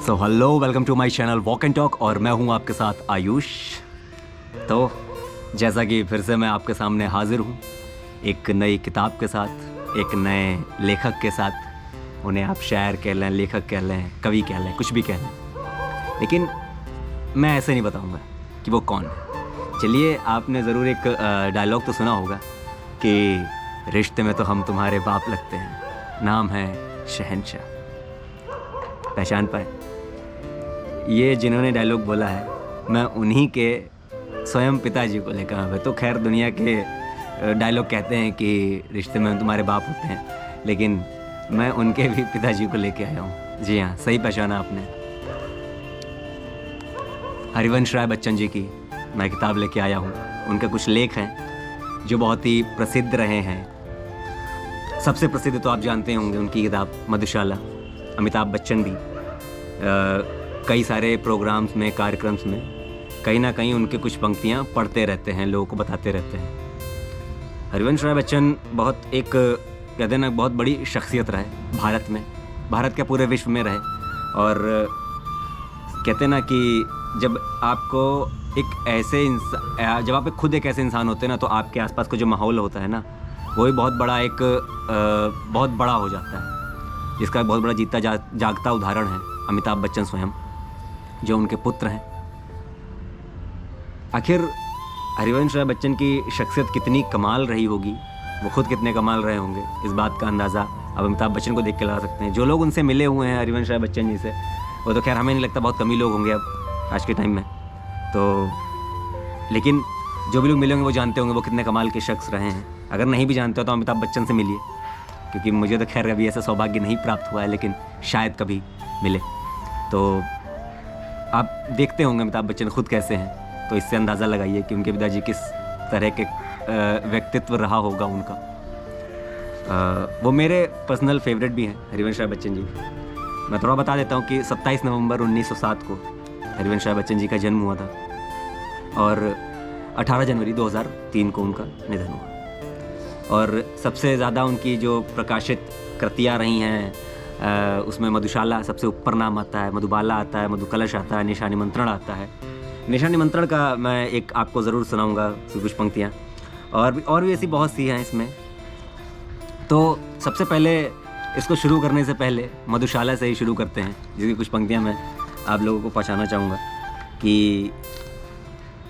So hello, welcome to my channel walk and talk और मैं हूं आपके साथ आयुष। तो जैसा कि फिर से मैं आपके सामने हाजिर हूं एक नई किताब के साथ, एक नए लेखक के साथ। उन्हें आप शायर कह लें, लेखक कह लें, कवि कह लें, कुछ भी कह लें, लेकिन मैं ऐसे नहीं बताऊंगा कि वो कौन है। चलिए, आपने ज़रूर एक डायलॉग तो सुना होगा कि रिश्ते में तो हम तुम्हारे बाप लगते हैं, नाम है शहंशाह। पहचान पाए? ये जिन्होंने डायलॉग बोला है, मैं उन्हीं के स्वयं पिताजी को लेकर आया। तो खैर दुनिया के डायलॉग कहते हैं कि रिश्ते में तुम्हारे बाप होते हैं, लेकिन मैं उनके भी पिताजी को लेके आया हूँ। जी हाँ, सही पहचाना आपने। हरिवंश राय बच्चन जी की मैं किताब लेके आया हूँ। उनके कुछ लेख हैं जो बहुत ही प्रसिद्ध रहे हैं। सबसे प्रसिद्ध तो आप जानते होंगे उनकी किताब मधुशाला। अमिताभ बच्चन भी कई सारे प्रोग्राम्स में, कार्यक्रम्स में कहीं ना कहीं उनके कुछ पंक्तियाँ पढ़ते रहते हैं, लोगों को बताते रहते हैं। हरिवंश राय बच्चन बहुत एक कहते हैं ना, बहुत बड़ी शख्सियत रहे भारत में, भारत के पूरे विश्व में रहे। और कहते हैं ना कि जब आपको एक ऐसे इंसान, जब आप खुद एक ऐसे इंसान होते हैं ना, तो आपके आसपास का जो माहौल होता है ना, वो भी बहुत बड़ा एक बहुत बड़ा हो जाता है, जिसका बहुत बड़ा जीता जागता उदाहरण है अमिताभ बच्चन स्वयं, जो उनके पुत्र हैं। आखिर हरिवंश राय बच्चन की शख्सियत कितनी कमाल रही होगी, वो खुद कितने कमाल रहे होंगे, इस बात का अंदाज़ा अब अमिताभ बच्चन को देख के लगा सकते हैं। जो लोग उनसे मिले हुए हैं हरिवंश राय बच्चन जी से, वो तो खैर हमें नहीं लगता बहुत कम ही लोग होंगे अब आज के टाइम में तो, लेकिन जो भी लोग मिले होंगे वो जानते होंगे वो कितने कमाल के शख्स रहे हैं। अगर नहीं भी जानते हो तो अमिताभ बच्चन से मिलिए, क्योंकि मुझे तो खैर अभी ऐसा सौभाग्य नहीं प्राप्त हुआ है, लेकिन शायद कभी मिले। तो आप देखते होंगे अमिताभ बच्चन खुद कैसे हैं, तो इससे अंदाज़ा लगाइए कि उनके पिताजी किस तरह के व्यक्तित्व रहा होगा उनका। वो मेरे पर्सनल फेवरेट भी हैं हरिवंश राय बच्चन जी। मैं थोड़ा बता देता हूँ कि 27 नवंबर 1907 को हरिवंश राय बच्चन जी का जन्म हुआ था और 18 जनवरी 2003 को उनका निधन हुआ। और सबसे ज़्यादा उनकी जो प्रकाशित कृतियाँ रही हैं, उसमें मधुशाला सबसे ऊपर नाम आता है, मधुबाला आता है, मधुकलश आता है, निशा निमंत्रण आता है। निशा निमंत्रण का मैं एक आपको ज़रूर सुनाऊंगा कुछ पंक्तियाँ, और भी ऐसी बहुत सी हैं इसमें। तो सबसे पहले इसको शुरू करने से पहले मधुशाला से ही शुरू करते हैं, जिसकी कुछ पंक्तियाँ मैं आप लोगों को पहुँचाना चाहूँगा कि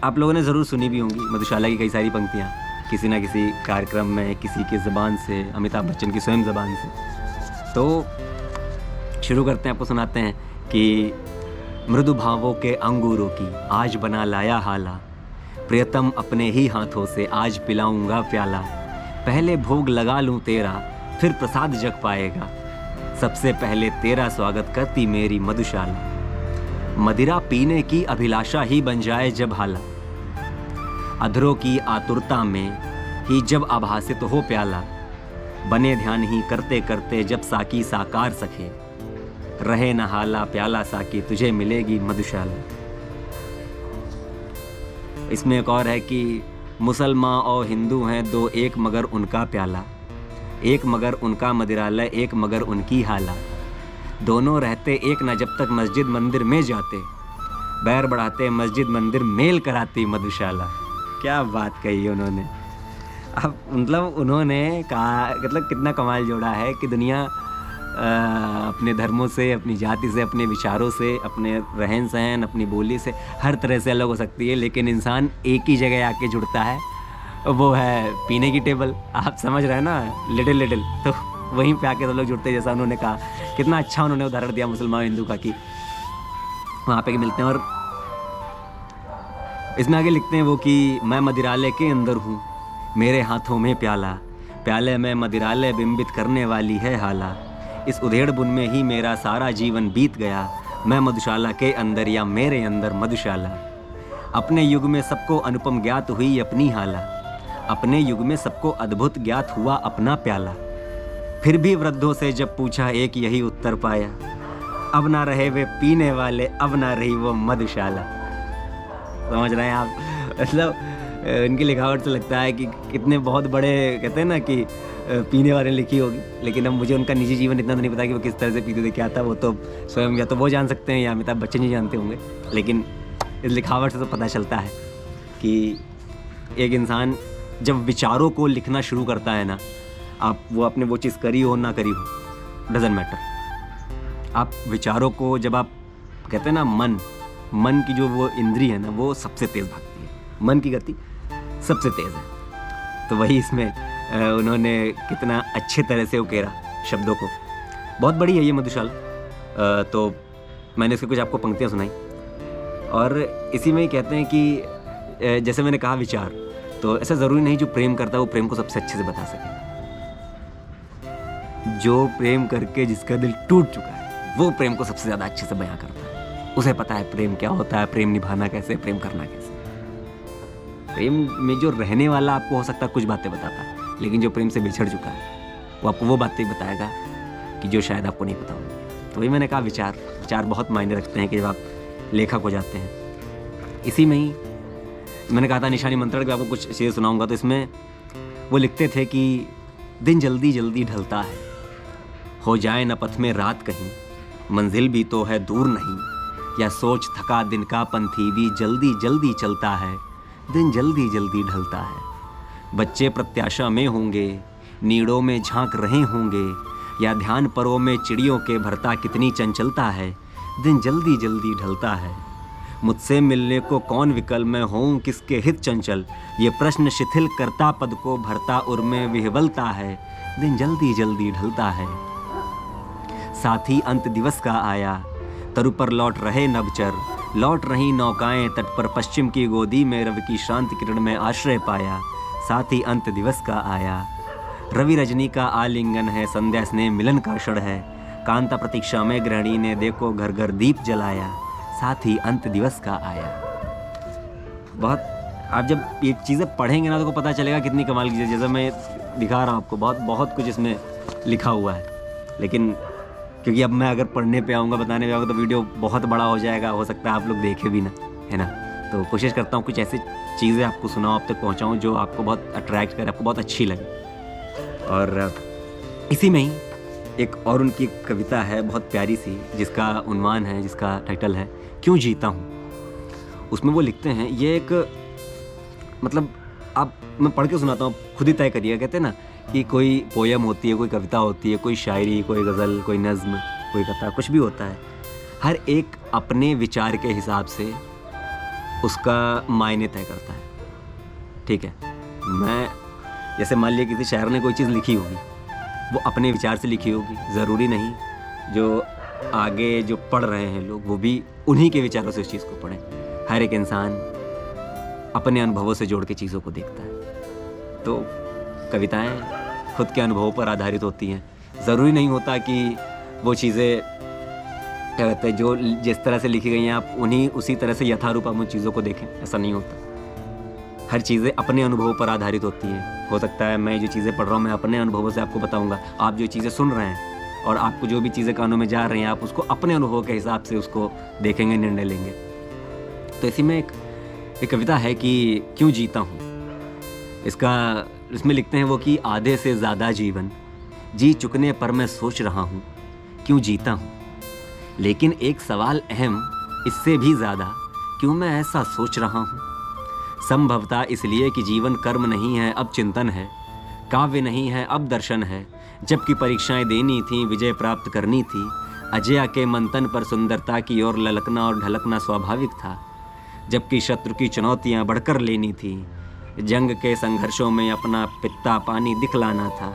आप लोगों ने ज़रूर सुनी भी होंगी मधुशाला की कई सारी पंक्तियाँ, किसी ना किसी कार्यक्रम में, किसी की ज़बान से, अमिताभ बच्चन की स्वयं ज़बान से। तो शुरू करते हैं, आपको सुनाते हैं कि मृदु भावों के अंगूरों की आज बना लाया हाला, प्रियतम अपने ही हाथों से आज पिलाऊंगा प्याला, पहले भोग लगा लूं तेरा फिर प्रसाद जग पाएगा, सबसे पहले तेरा स्वागत करती मेरी मधुशाला, मदिरा पीने की अभिलाषा ही बन जाए जब हाला, अधरों की आतुरता में ही जब आभासित हो प्याला, बने ध्यान ही करते करते जब साकी साकार सके, रहे न हाला प्याला साकी तुझे मिलेगी मधुशाला। इसमें एक और है कि मुसलमान और हिंदू हैं दो एक मगर उनका प्याला, एक मगर उनका मदिरालय एक मगर उनकी हाला, दोनों रहते एक न जब तक मस्जिद मंदिर में जाते, बैर बढ़ाते मस्जिद मंदिर मेल कराती मधुशाला। क्या बात कही उन्होंने। अब मतलब उन्होंने कहा, मतलब कितना कमाल जोड़ा है कि दुनिया अपने धर्मों से, अपनी जाति से, अपने विचारों से, अपने रहन सहन, अपनी बोली से हर तरह से अलग हो सकती है, लेकिन इंसान एक ही जगह आके जुड़ता है, वो है पीने की टेबल। आप समझ रहे हैं ना, लिटिल तो वहीं पे आके सब लोग जुड़ते हैं। जैसा उन्होंने कहा, कितना अच्छा उन्होंने उदाहरण दिया मुसलमान हिंदू का कि वहाँ पे मिलते हैं। और इसमें आगे लिखते हैं वो कि मैं मदिरालय के अंदर हूँ, मेरे हाथों में प्याला, प्याले में मदिरालय बिंबित करने वाली है हाला, इस उधेड़ बुन में ही मेरा सारा जीवन बीत गया, मैं मधुशाला के अंदर या मेरे अंदर मधुशाला, अपने युग में सबको अनुपम ज्ञात हुई अपनी हाला, अपने युग में सबको अद्भुत ज्ञात हुआ अपना प्याला, फिर भी वृद्धों से जब पूछा एक यही उत्तर पाया, अब ना रहे वे पीने वाले, अब ना रही वो मधुशाला। समझ रहे हैं आप? मतलब इनकी लिखावट से लगता है कि कितने बहुत बड़े, कहते हैं ना कि पीने वाले ने लिखी होगी, लेकिन अब मुझे उनका निजी जीवन इतना तो नहीं पता कि वो किस तरह से पीते थे, क्या था, वो तो स्वयं या तो वो जान सकते हैं या अमिताभ बच्चन जी जानते होंगे। लेकिन इस लिखावट से तो पता चलता है कि एक इंसान जब विचारों को लिखना शुरू करता है ना, आप वो आपने वो चीज़ करी हो ना करी हो, डजेंट मैटर, आप विचारों को जब आप कहते हैं ना, मन की जो वो इंद्री है ना, वो सबसे तेज़ भागती है, मन की गति सबसे तेज़ है। तो वही इसमें उन्होंने कितना अच्छे तरह से उकेरा शब्दों को। बहुत बड़ी है ये मधुशाला। तो मैंने इसके कुछ आपको पंक्तियाँ सुनाई और इसी में ही कहते हैं कि जैसे मैंने कहा विचार, तो ऐसा ज़रूरी नहीं जो प्रेम करता है वो प्रेम को सबसे अच्छे से बता सके। जो प्रेम करके जिसका दिल टूट चुका है वो प्रेम को सबसे ज़्यादा अच्छे से बयां करता है। उसे पता है प्रेम क्या होता है, प्रेम निभाना कैसे, प्रेम करना कैसे। प्रेम में जो रहने वाला आपको हो सकता है कुछ बातें बताता है, लेकिन जो प्रेम से बिछड़ चुका है वो आपको वो बातें बताएगा कि जो शायद आपको नहीं पता होगी। तो वही मैंने कहा, विचार बहुत मायने रखते हैं कि जब आप लेखक हो जाते हैं। इसी में ही मैंने कहा था निशानी मंत्रण के आपको कुछ चीज़ें सुनाऊंगा। तो इसमें वो लिखते थे कि दिन जल्दी जल्दी ढलता है, हो जाए न पथ में रात कहीं, मंजिल भी तो है दूर नहीं, या सोच थका दिन का पंथी भी जल्दी जल्दी चलता है, दिन जल्दी जल्दी ढलता है। बच्चे प्रत्याशा में होंगे, नीड़ों में झांक रहे होंगे, या ध्यान परों में चिड़ियों के भरता कितनी चंचलता है, दिन जल्दी जल्दी ढलता है। मुझसे मिलने को कौन विकल, मैं हूँ किसके हित चंचल, ये प्रश्न शिथिल करता पद को भरता उर में विह्वलता है, दिन जल्दी जल्दी ढलता है। साथी अंत दिवस का आया, तरु पर लौट रहे नभचर, लौट रही नौकाएं तट पर, पश्चिम की गोदी में रवि की शांति किरण में आश्रय पाया। साथी अंत दिवस का आया, रवि रजनी का आलिंगन है, संध्या स्नेह मिलन का क्षण है, कांता प्रतीक्षा में गृहिणी ने देखो घर घर दीप जलाया, साथी अंत दिवस का आया। बहुत आप जब ये चीज़ें पढ़ेंगे ना तो पता चलेगा कितनी कमाल की चीज़। जैसे मैं दिखा रहा हूँ आपको, बहुत कुछ इसमें लिखा हुआ है, लेकिन क्योंकि अब मैं अगर पढ़ने पे आऊँगा, बताने पे आऊँगा तो वीडियो बहुत बड़ा हो जाएगा, हो सकता है आप लोग देखे भी ना, है ना। तो कोशिश करता हूँ कुछ ऐसी चीज़ें आपको सुनाऊँ, आप तक पहुँचाऊँ जो आपको बहुत अट्रैक्ट करे, आपको बहुत अच्छी लगे। और इसी में ही एक और उनकी कविता है बहुत प्यारी सी, जिसका उन्वान है, जिसका टाइटल है क्यों जीता हूँ। उसमें वो लिखते हैं, ये एक मतलब आप मैं पढ़ के सुनाता हूँ, खुद ही तय करिए। कहते हैं ना कि कोई पोयम होती है, कोई कविता होती है, कोई शायरी, कोई गज़ल, कोई नज़्म, कोई कथा, कुछ भी होता है। हर एक अपने विचार के हिसाब से उसका मायने तय करता है, ठीक है। मैं जैसे मान लिया किसी शायर ने कोई चीज़ लिखी होगी, वो अपने विचार से लिखी होगी, ज़रूरी नहीं जो आगे जो पढ़ रहे हैं लोग वो भी उन्हीं के विचारों से उस चीज़ को पढ़ें। हर एक इंसान अपने अनुभवों से जोड़ के चीज़ों को देखता है। तो कविताएं खुद के अनुभवों पर आधारित होती हैं। ज़रूरी नहीं होता कि वो चीज़ें क्या कहते हैं जो जिस तरह से लिखी गई हैं आप उसी तरह से यथारूप आप उन चीज़ों को देखें, ऐसा नहीं होता। हर चीज़ें अपने अनुभवों पर आधारित होती हैं। हो सकता है मैं जो चीज़ें पढ़ रहा हूँ मैं अपने अनुभवों से आपको बताऊँगा, आप जो चीज़ें सुन रहे हैं और आपको जो भी चीज़ें कानों में जा रही हैं आप उसको अपने अनुभव के हिसाब से उसको देखेंगे, निर्णय लेंगे। तो इसी में एक कविता है कि क्यों जीता हूँ। इसमें लिखते हैं वो कि आधे से ज़्यादा जीवन जी चुकने पर मैं सोच रहा हूँ क्यों जीता हूँ, लेकिन एक सवाल अहम इससे भी ज़्यादा, क्यों मैं ऐसा सोच रहा हूँ। संभवतः इसलिए कि जीवन कर्म नहीं है अब चिंतन है, काव्य नहीं है अब दर्शन है, जबकि परीक्षाएं देनी थी विजय प्राप्त करनी थी, अजया के मंथन पर सुंदरता की ओर ललकना और ढलकना स्वाभाविक था, जबकि शत्रु की चुनौतियां बढ़कर लेनी थी, जंग के संघर्षों में अपना पित्ता पानी दिखलाना था,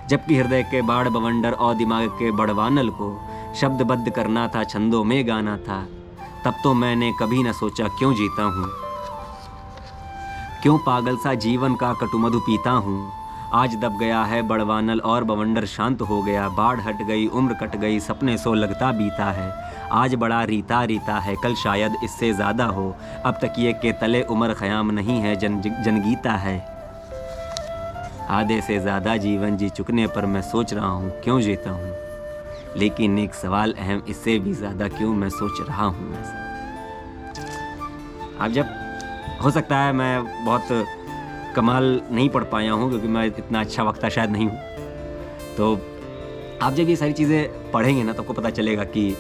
जबकि हृदय के बाढ़ बवंडर और दिमाग के बड़वानल को शब्दबद्ध करना था, छंदों में गाना था। तब तो मैंने कभी न सोचा क्यों जीता हूँ, क्यों पागल सा जीवन का कटुमधु पीता हूँ। आज दब गया है बड़वानल और बवंडर शांत हो गया, बाढ़ हट गई उम्र कट गई सपने सो लगता बीता है। आज बड़ा रीता रीता है कल शायद इससे ज़्यादा हो, अब तक ये के तले उम्र ख़याम नहीं है जनगीता है। आधे से ज़्यादा जीवन जी चुकने पर मैं सोच रहा हूँ क्यों जीता हूँ, लेकिन एक सवाल अहम इससे भी ज़्यादा, क्यों मैं सोच रहा हूँ ऐसा। अब जब हो सकता है मैं बहुत कमाल नहीं पढ़ पाया हूँ क्योंकि मैं इतना अच्छा वक्ता शायद नहीं हूँ, तो आप जब ये सारी चीज़ें पढ़ेंगे ना तो आपको पता चलेगा कि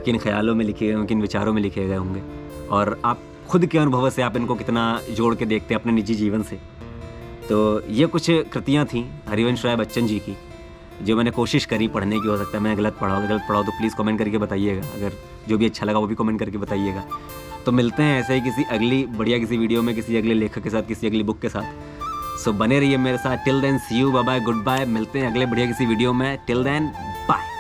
किन ख्यालों में लिखे गए होंगे, किन विचारों में लिखे गए होंगे, और आप खुद के अनुभव से आप इनको कितना जोड़ के देखते हैं अपने निजी जीवन से। तो ये कुछ कृतियाँ थीं हरिवंश राय बच्चन जी की, जो मैंने कोशिश करी पढ़ने की। हो सकता है मैं गलत पढ़ा हो तो प्लीज़ कमेंट करके बताइएगा, अगर जो भी अच्छा लगा वो भी कमेंट करके बताइएगा। तो मिलते हैं ऐसे ही किसी अगली बढ़िया किसी वीडियो में, किसी अगले लेखक के साथ, किसी अगली बुक के साथ। सो बने रहिए मेरे साथ। Till then see you, bye bye, good bye. मिलते हैं अगले बढ़िया किसी वीडियो में। Till then bye.